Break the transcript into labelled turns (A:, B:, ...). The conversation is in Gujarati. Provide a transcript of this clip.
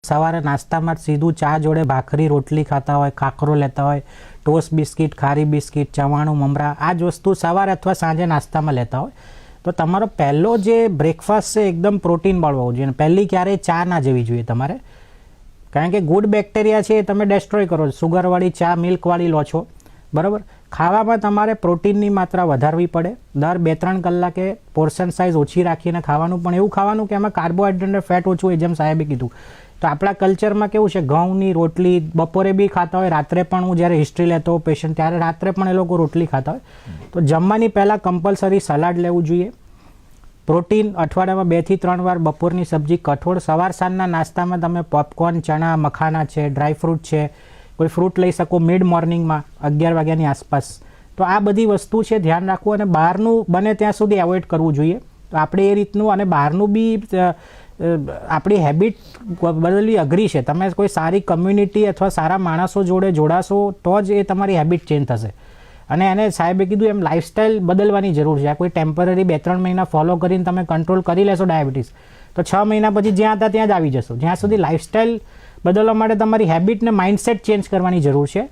A: સવારે નાસ્તામાં સીધું ચા જોડે ભાખરી રોટલી ખાતા હોય, ખાખરો લેતા હોય, ટોસ્ટ બિસ્કિટ, ખારી બિસ્કિટ, ચવાણું મમરા, આ જ વસ્તુ સવારે અથવા સાંજે નાસ્તામાં લેતા હોય તો તમારો પહેલો જે બ્રેકફાસ્ટ છે એકદમ પ્રોટીનવાળો હોવો જોઈએ. પહેલી ક્યારેય ચા ના જવી જોઈએ તમારે, કારણ કે ગુડ બેક્ટેરિયા છે એ તમે ડેસ્ટ્રોય કરો છો. સુગરવાળી ચા, મિલ્કવાળી લો છો, બરાબર. ખાવામાં તમારે પ્રોટીનની માત્રા વધારવી પડે. દર 2-3 કલાકે પોર્શન સાઇઝ ઓછી રાખીને ખાવાનું, પણ એવું ખાવાનું કે એમાં કાર્બોહાઈડ્રેટ અને ફેટ ઓછું હોય, જેમ સાહેબે કીધું. તો આપણા કલ્ચરમાં કેવું છે, ઘઉંની રોટલી બપોરે બી ખાતા હોય, રાત્રે પણ. હું જ્યારે હિસ્ટ્રી લેતો હોઉં પેશન્ટ, ત્યારે રાત્રે પણ એ લોકો રોટલી ખાતા હોય. તો જમવાની પહેલાં કમ્પલસરી સલાડ લેવું જોઈએ. પ્રોટીન અઠવાડિયામાં 2 થી 3 વાર, બપોરની સબ્જી, કઠોળ. સવાર સાંજના નાસ્તામાં તમે પોપકોર્ન, ચણા, મખાના છે, ડ્રાયફ્રૂટ છે, કોઈ ફ્રૂટ લઈ શકો મિડ મોર્નિંગમાં 11 વાગ્યાની આસપાસ. તો આ બધી વસ્તુ છે, ધ્યાન રાખવું. અને બહારનું બને ત્યાં સુધી એવોઇડ કરવું જોઈએ. તો આપણે એ રીતનું, અને બહારનું બી આપણી હેબિટ બદલવી અઘરી છે. તમે કોઈ સારી કમ્યુનિટી અથવા સારા માણસો જોડે જોડાશો તો જ એ તમારી હેબિટ ચેન્જ થશે. અને એને સાહેબે કીધું એમ લાઇફસ્ટાઇલ બદલવાની જરૂર છે. આ કોઈ ટેમ્પરરી 2-3 મહિના ફોલો કરીને તમે કંટ્રોલ કરી લેશો ડાયાબિટીસ, તો 6 મહિના પછી જ્યાં હતા ત્યાં જ આવી જશો. જ્યાં સુધી લાઇફસ્ટાઇલ બદલવા માટે તમારી હેબિટને માઇન્ડસેટ ચેન્જ કરવાની જરૂર છે.